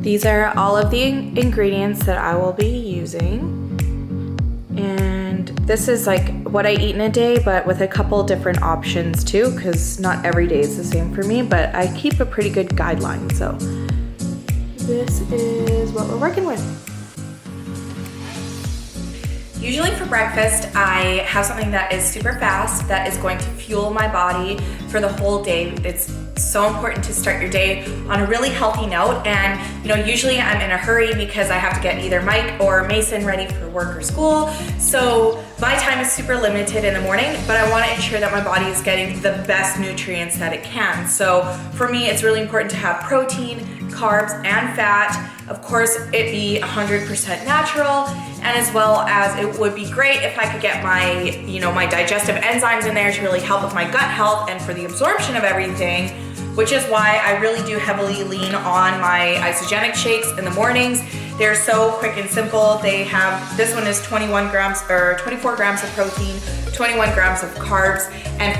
These are all of the ingredients that I will be using. And this is like what I eat in a day, but with a couple different options too, because not every day is the same for me, but I keep a pretty good guideline. So this is what we're working with. Usually for breakfast, I have something that is super fast, that is going to fuel my body for the whole day. It's so important to start your day on a really healthy note. And usually I'm in a hurry because I have to get either Mike or Mason ready for work or school. So my time is super limited in the morning, but I want to ensure that my body is getting the best nutrients that it can. So for me, it's really important to have protein, carbs, and fat. Of course, it be 100% natural, and as well as it would be great if I could get my, my digestive enzymes in there to really help with my gut health and for the absorption of everything, which is why I really do heavily lean on my isogenic shakes in the mornings. They're so quick and simple. They have, this one is 24 grams of protein, 21 grams of carbs, and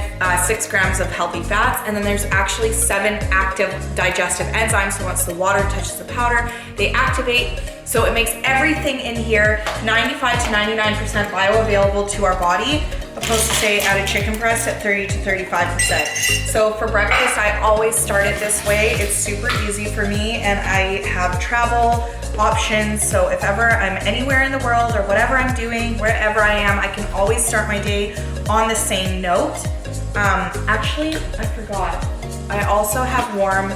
6 grams of healthy fats. And then there's actually 7 active digestive enzymes. So once the water touches the powder, they activate. So it makes everything in here 95 to 99% bioavailable to our body, opposed to say at a chicken breast at 30 to 35%. So for breakfast, I always start it this way. It's super easy for me, and I have travel options. So if ever I'm anywhere in the world or whatever I'm doing, wherever I am, I can always start my day on the same note. Actually, I forgot. I also have warm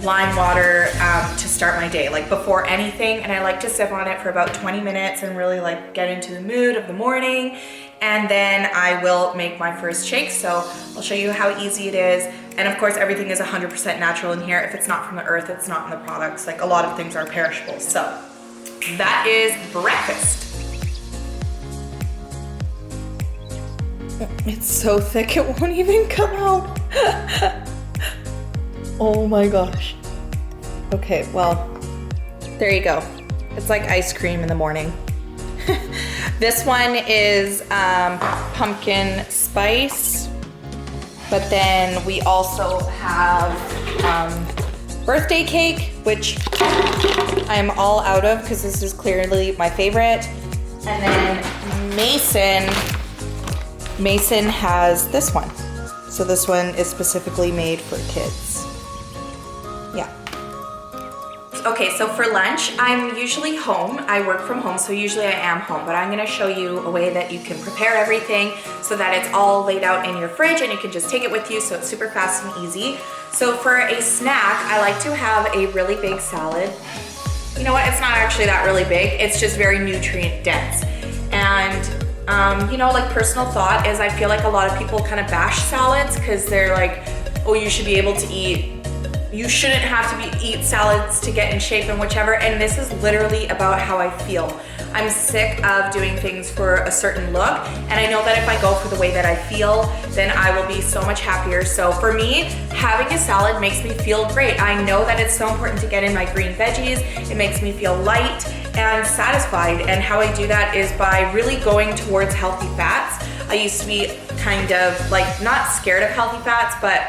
lime water to start my day, like before anything, and I like to sip on it for about 20 minutes and really like get into the mood of the morning, and then I will make my first shake. So I'll show you how easy it is. And of course, everything is 100% natural in here. If it's not from the earth, it's not in the products. Like a lot of things are perishable. So that is breakfast. It's so thick, it won't even come out. Oh my gosh. Okay, well, there you go. It's like ice cream in the morning. This one is pumpkin spice, but then we also have birthday cake, which I'm all out of because this is clearly my favorite. And then Mason has this one. So this one is specifically made for kids. Yeah. Okay, so for lunch, I'm usually home. I work from home, so usually I am home, but I'm gonna show you a way that you can prepare everything so that it's all laid out in your fridge and you can just take it with you, so it's super fast and easy. So for a snack, I like to have a really big salad. You know what, it's not actually that really big, it's just very nutrient dense. And like personal thought is I feel like a lot of people kind of bash salads because they're like, oh, you shouldn't have to eat salads to get in shape and whichever. And this is literally about how I feel. I'm sick of doing things for a certain look. And I know that if I go for the way that I feel, then I will be so much happier. So for me, having a salad makes me feel great. I know that it's so important to get in my green veggies. It makes me feel light and satisfied. And how I do that is by really going towards healthy fats. I used to be kind of like not scared of healthy fats, but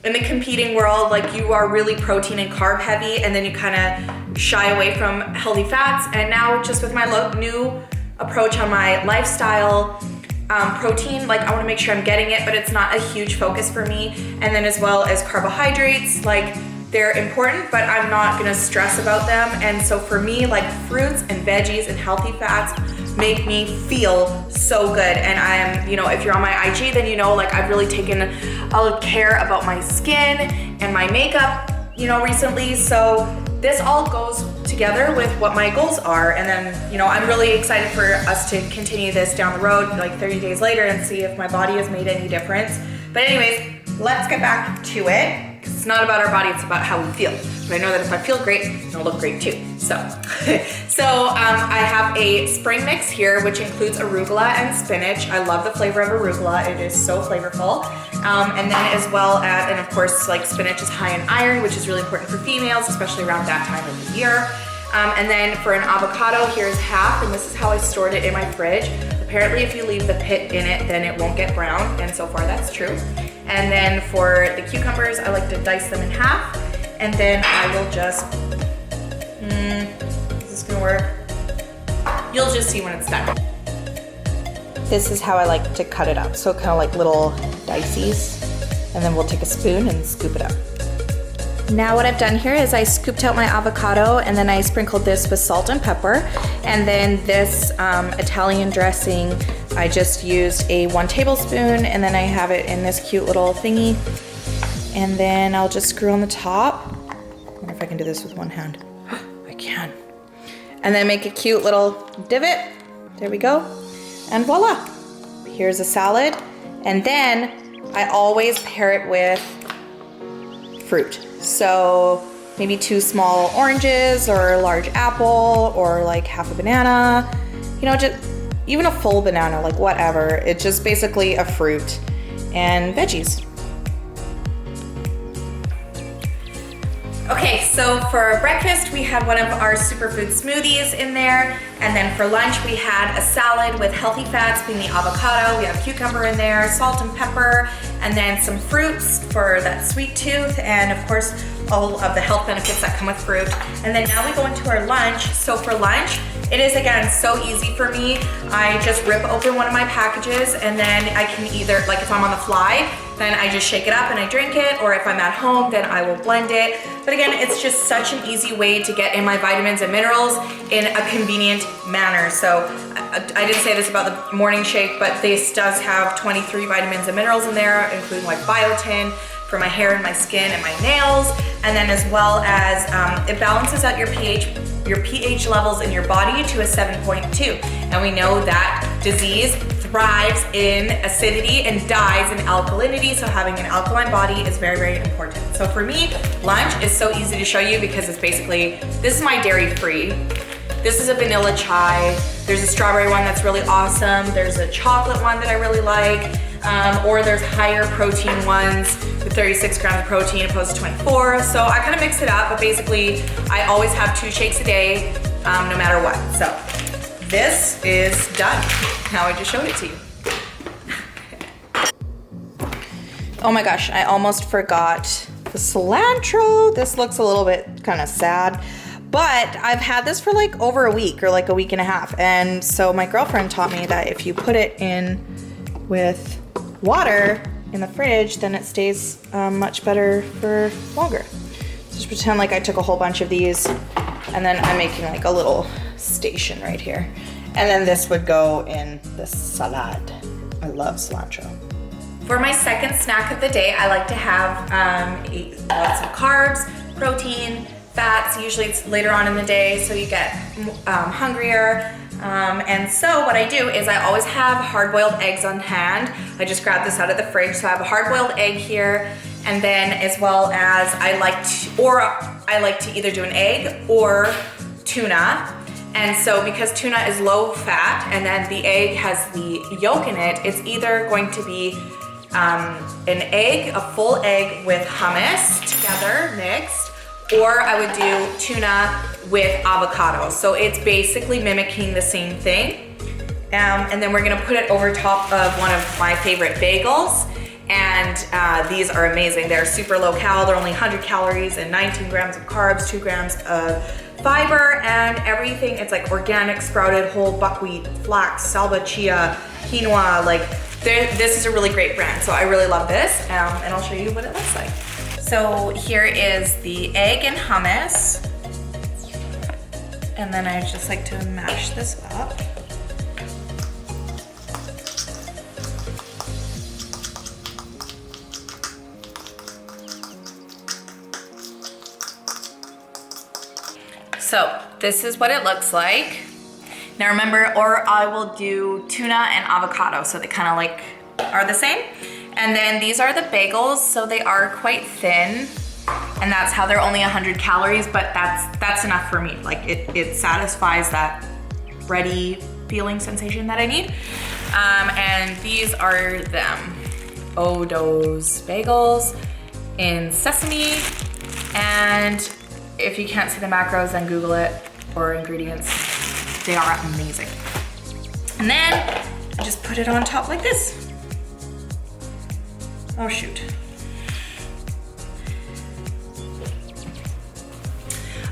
in the competing world, like you are really protein and carb heavy, and then you kind of shy away from healthy fats. And now just with my new approach on my lifestyle, protein, like I want to make sure I'm getting it, but it's not a huge focus for me. And then as well as carbohydrates, like they're important, but I'm not gonna stress about them. And so for me, like fruits and veggies and healthy fats make me feel so good. And I am, if you're on my IG, then like I've really taken a care about my skin and my makeup, recently. So this all goes together with what my goals are. And then, I'm really excited for us to continue this down the road, like 30 days later, and see if my body has made any difference. But anyways, let's get back to it. It's not about our body, it's about how we feel. But I know that if I feel great, it'll look great too. So, I have a spring mix here, which includes arugula and spinach. I love the flavor of arugula. It is so flavorful. And then as well as, and of course, like spinach is high in iron, which is really important for females, especially around that time of the year. And then for an avocado, here's half, and this is how I stored it in my fridge. Apparently, if you leave the pit in it, then it won't get brown, and so far that's true. And then for the cucumbers, I like to dice them in half, and then I will just Is this gonna work? You'll just see when it's done. This is how I like to cut it up. So kind of like little dices. And then we'll take a spoon and scoop it up. Now what I've done here is I scooped out my avocado and then I sprinkled this with salt and pepper. And then this Italian dressing, I just used a 1 tablespoon and then I have it in this cute little thingy. And then I'll just screw on the top. I wonder if I can do this with one hand. I can. And then make a cute little divot. There we go. And voila. Here's a salad. And then I always pair it with fruit. So maybe 2 small oranges or a large apple or like half a banana, you know, just even a full banana, like whatever. It's just basically a fruit and veggies. Okay, so for breakfast, we had one of our superfood smoothies in there. And then for lunch, we had a salad with healthy fats, being the avocado. We have cucumber in there, salt and pepper, and then some fruits for that sweet tooth. And of course, all of the health benefits that come with fruit. And then now we go into our lunch. So for lunch, it is again so easy for me. I just rip open one of my packages and then I can either, like if I'm on the fly, then I just shake it up and I drink it, or if I'm at home, then I will blend it. But again, it's just such an easy way to get in my vitamins and minerals in a convenient manner. So I didn't say this about the morning shake, but this does have 23 vitamins and minerals in there, including like biotin for my hair and my skin and my nails. And then as well as it balances out your pH levels in your body to a 7.2. And we know that disease thrives in acidity and dies in alkalinity, so having an alkaline body is very, very important. So for me, lunch is so easy to show you because it's basically, this is my dairy-free. This is a vanilla chai. There's a strawberry one that's really awesome. There's a chocolate one that I really like. Or there's higher protein ones with 36 grams of protein opposed to 24. So I kind of mix it up, but basically I always have 2 shakes a day, no matter what. So this is done. Now I just showed it to you. Oh my gosh, I almost forgot the cilantro. This looks a little bit kind of sad, but I've had this for like over a week or like a week and a half. And so my girlfriend taught me that if you put it in with water in the fridge, then it stays much better for longer. So just pretend like I took a whole bunch of these and then I'm making like a little station right here. And then this would go in the salad. I love cilantro. For my second snack of the day, I like to have lots of carbs, protein, fats. Usually it's later on in the day, so you get hungrier. And so what I do is I always have hard-boiled eggs on hand. I just grab this out of the fridge. So I have a hard-boiled egg here. And then as well as I like to either do an egg or tuna. And so because tuna is low fat and then the egg has the yolk in it, it's either going to be an egg, a full egg with hummus together mixed, or I would do tuna with avocado. So it's basically mimicking the same thing. And then we're gonna put it over top of one of my favorite bagels. And these are amazing. They're super low cal, they're only 100 calories and 19 grams of carbs, 2 grams of fiber, and everything. It's like organic, sprouted, whole buckwheat, flax, salba, chia, quinoa. Like this is a really great brand. So I really love this, and I'll show you what it looks like. So here is the egg and hummus. And then I just like to mash this up. So this is what it looks like. Now remember, or I will do tuna and avocado, so they kind of like are the same. And then these are the bagels, so they are quite thin, and that's how they're only 100 calories, but that's enough for me. Like it satisfies that bready feeling sensation that I need. And these are them, Odo's bagels in sesame. And if you can't see the macros, then Google it, or ingredients. They are amazing. And then I just put it on top like this. Oh shoot.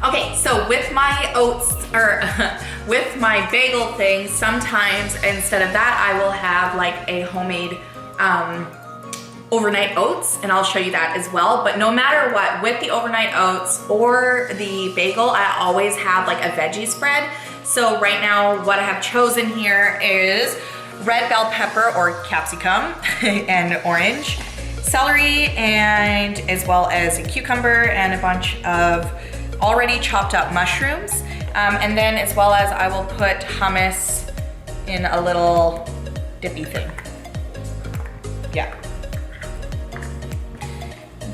Okay, so with my oats, or with my bagel thing, sometimes instead of that, I will have like a homemade overnight oats, and I'll show you that as well. But no matter what, with the overnight oats or the bagel, I always have like a veggie spread. So right now, what I have chosen here is red bell pepper or capsicum and orange, celery, and as well as a cucumber and a bunch of already chopped up mushrooms. And then as well as I will put hummus in a little dippy thing. Yeah.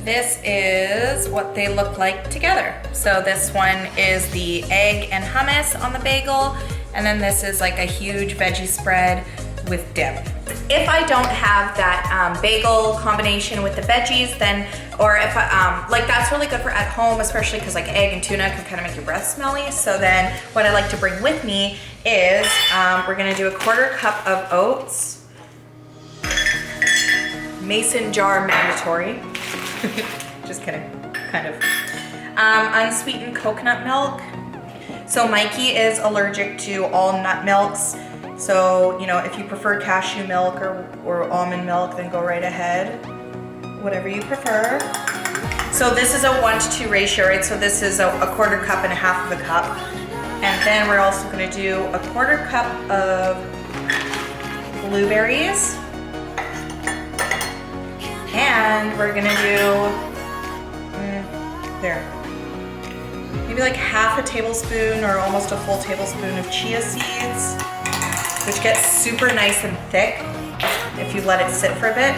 This is what they look like together. So this one is the egg and hummus on the bagel, and then this is like a huge veggie spread with dip. If I don't have that bagel combination with the veggies, then, or if I, like that's really good for at home, especially because like egg and tuna can kind of make your breath smelly. So then what I like to bring with me is, we're gonna do a 1/4 cup of oats. Mason jar mandatory. Just kidding, kind of. Unsweetened coconut milk. So Mikey is allergic to all nut milks. So, you know, if you prefer cashew milk or almond milk, then go right ahead. Whatever you prefer. So this is a 1-to-2 ratio, right? So this is a 1/4 cup and a half of a cup. And then we're also gonna do a 1/4 cup of blueberries. And we're gonna do, maybe like half a tablespoon or almost a full tablespoon of chia seeds, which gets super nice and thick if you let it sit for a bit.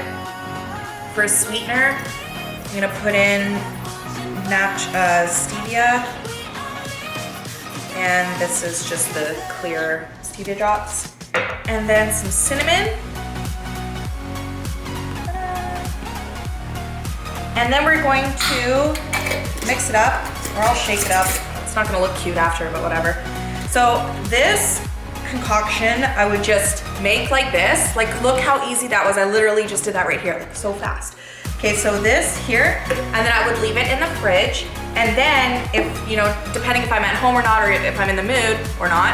For a sweetener, I'm gonna put in stevia, and this is just the clear stevia drops. And then some cinnamon. And then we're going to mix it up, or I'll shake it up. It's not gonna look cute after, but whatever. So this concoction, I would just make like this. Like, look how easy that was. I literally just did that right here, like so fast. Okay, so this here, and then I would leave it in the fridge. And then if, you know, depending if I'm at home or not, or if I'm in the mood or not,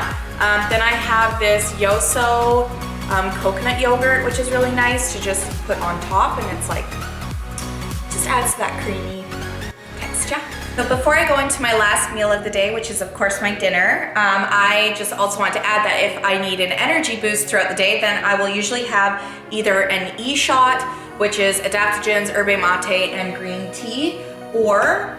then I have this Yoso coconut yogurt, which is really nice to just put on top, and it's like, just adds to that creamy texture. But before I go into my last meal of the day, which is of course my dinner, I just also want to add that if I need an energy boost throughout the day, then I will usually have either an E-shot, which is adaptogens, yerba mate, and green tea, or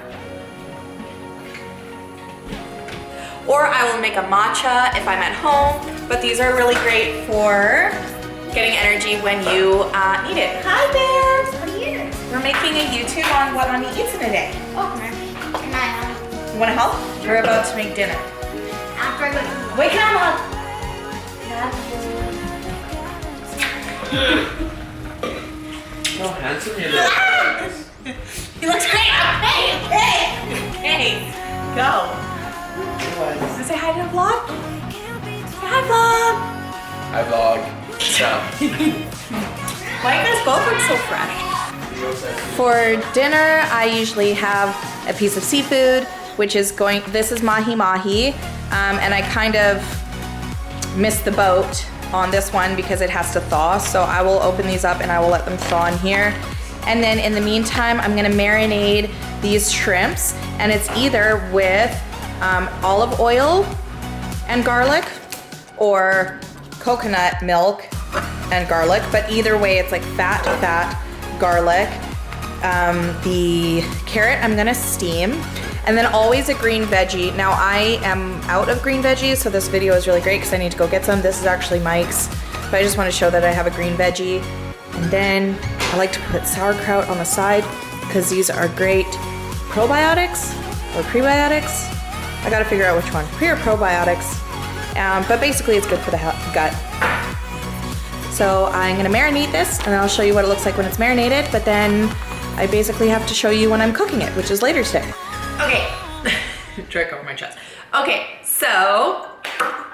I will make a matcha if I'm at home. But these are really great for getting energy when you need it. Hi, Bear! What are you? We're making a YouTube on what Mommy eats in a day. Oh, can I You wanna help? We're about to make dinner. after I go to Wait, come on! How handsome you look. He looks great! Okay, go. Wanna say hi to the vlog? Say hi, vlog! Hi vlog. Yeah. Why you guys both look so fresh? For dinner, I usually have a piece of seafood, which is this is mahi-mahi, and I kind of missed the boat on this one because it has to thaw, so I will open these up and I will let them thaw in here. And then in the meantime, I'm gonna marinate these shrimps, and it's either with olive oil and garlic or coconut milk and garlic, but either way, it's like fat garlic. The carrot I'm gonna steam, and then always a green veggie. Now I am out of green veggies, so this video is really great because I need to go get some. This is actually Mike's, but I just want to show that I have a green veggie. And then I like to put sauerkraut on the side because these are great probiotics or prebiotics. I gotta figure out which one, pre or probiotics. But basically it's good for the gut. So I'm gonna marinate this, and then I'll show you what it looks like when it's marinated, but then I basically have to show you when I'm cooking it, which is later today. Okay, trick over my chest. Okay, so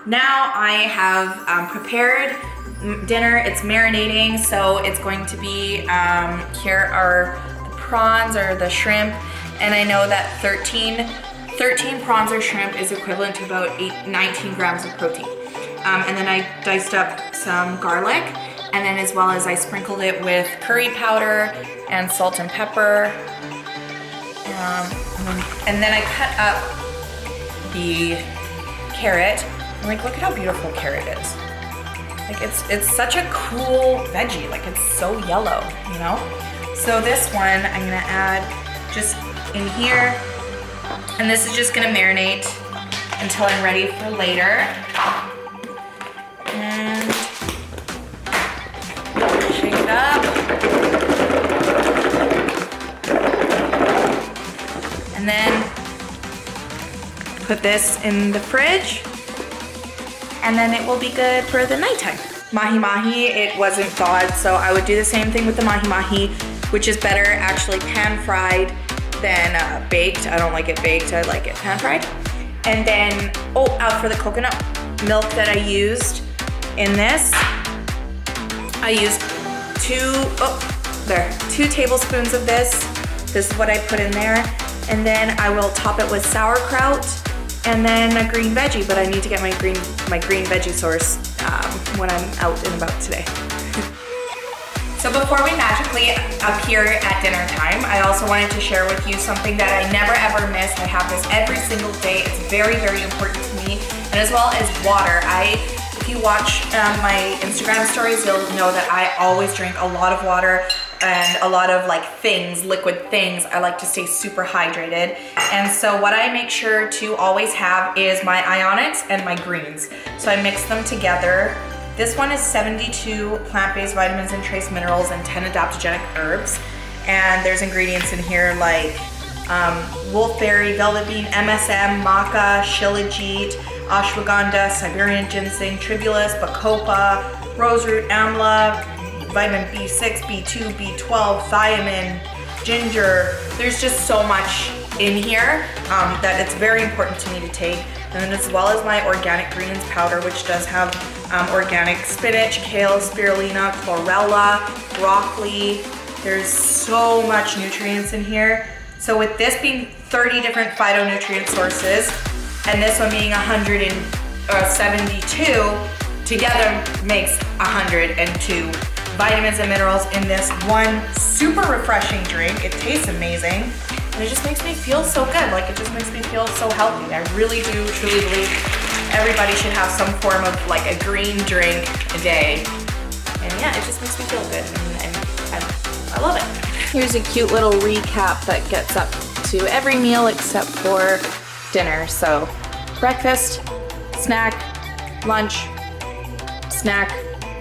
now I have prepared dinner. It's marinating, so it's going to be, here are the prawns or the shrimp, and I know that 13 13 prawns or shrimp is equivalent to about 19 grams of protein. And then I diced up some garlic, and then as well as I sprinkled it with curry powder and salt and pepper. And then I cut up the carrot. And like, look at how beautiful carrot is. Like it's such a cool veggie. Like it's so yellow, you know? So this one I'm gonna add just in here. And this is just gonna marinate until I'm ready for later. And shake it up. And then put this in the fridge. And then it will be good for the nighttime. Mahi-mahi, it wasn't thawed, so I would do the same thing with the mahi-mahi, which is better actually pan-fried than baked. I don't like it baked, I like it pan-fried. And then, for the coconut milk that I used in this, I used 2 tablespoons of this. This is what I put in there. And then I will top it with sauerkraut and then a green veggie, but I need to get my green veggie source when I'm out and about today. So before we magically appear at dinner time, I also wanted to share with you something that I never ever miss. I have this every single day. It's very, very important to me, and as well as water. If you watch my Instagram stories, you'll know that I always drink a lot of water and a lot of liquid things. I like to stay super hydrated. And so what I make sure to always have is my ionics and my greens. So I mix them together. This one is 72 plant-based vitamins and trace minerals and 10 adaptogenic herbs. And there's ingredients in here like wolfberry, velvet bean, MSM, maca, shilajit, ashwagandha, Siberian ginseng, tribulus, bacopa, roseroot, amla, vitamin B6, B2, B12, thiamine, ginger. There's just so much in here that it's very important to me to take. And then as well as my organic greens powder, which does have organic spinach, kale, spirulina, chlorella, broccoli. There's so much nutrients in here. So with this being 30 different phytonutrient sources, and this one being 172, together makes 102 vitamins and minerals in this one super refreshing drink. It tastes amazing, and it just makes me feel so good. Like, it just makes me feel so healthy. I really do truly believe everybody should have some form of like a green drink a day. And yeah, it just makes me feel good, and I love it. Here's a cute little recap that gets up to every meal except for dinner. So breakfast, snack, lunch, snack,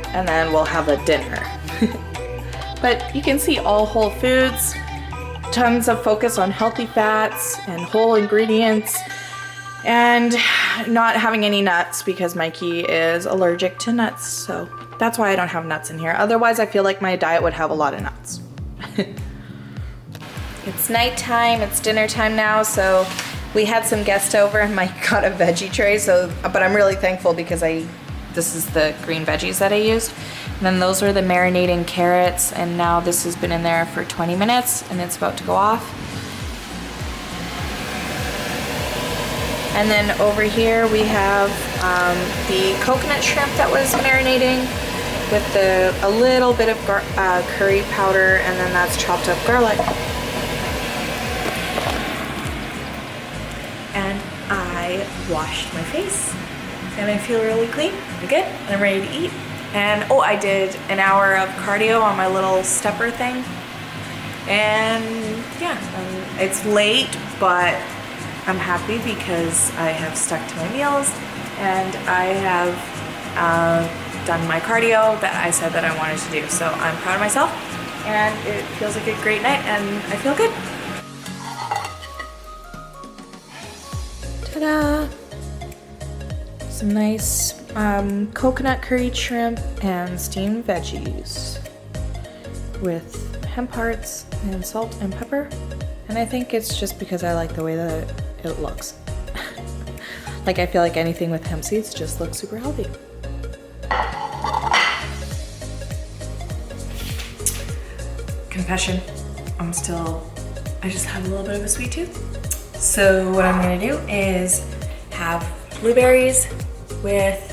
and then we'll have a dinner. But you can see all whole foods, tons of focus on healthy fats and whole ingredients, and not having any nuts because Mikey is allergic to nuts, so that's why I don't have nuts in here. Otherwise, I feel like my diet would have a lot of nuts. It's nighttime, it's dinner time now, so we had some guests over and Mike got a veggie tray, but I'm really thankful because this is the green veggies that I used. And then those were the marinating carrots, and now this has been in there for 20 minutes and it's about to go off. And then over here we have the coconut shrimp that was marinating with a little bit of curry powder, and then that's chopped up garlic. And I washed my face and I feel really clean. I'm good. I'm ready to eat. And I did an hour of cardio on my little stepper thing. And yeah, it's late, but I'm happy because I have stuck to my meals and I have done my cardio that I said that I wanted to do. So I'm proud of myself, and it feels like a great night and I feel good. Ta-da! Some nice coconut curried shrimp and steamed veggies with hemp hearts and salt and pepper. And I think it's just because I like the way that it looks. Like, I feel like anything with hemp seeds just looks super healthy. Confession, I just have a little bit of a sweet tooth. So what I'm gonna do is have blueberries with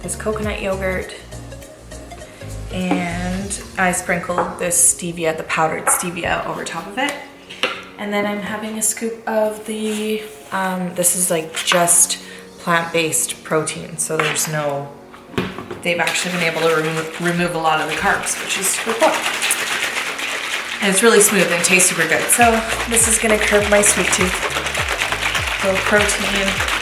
this coconut yogurt, and I sprinkle this stevia, the powdered stevia, over top of it. And then I'm having a scoop of the, this is like just plant-based protein, so there's no, they've actually been able to remove a lot of the carbs, which is super cool. And it's really smooth and tastes super good. So this is gonna curb my sweet tooth. A little protein.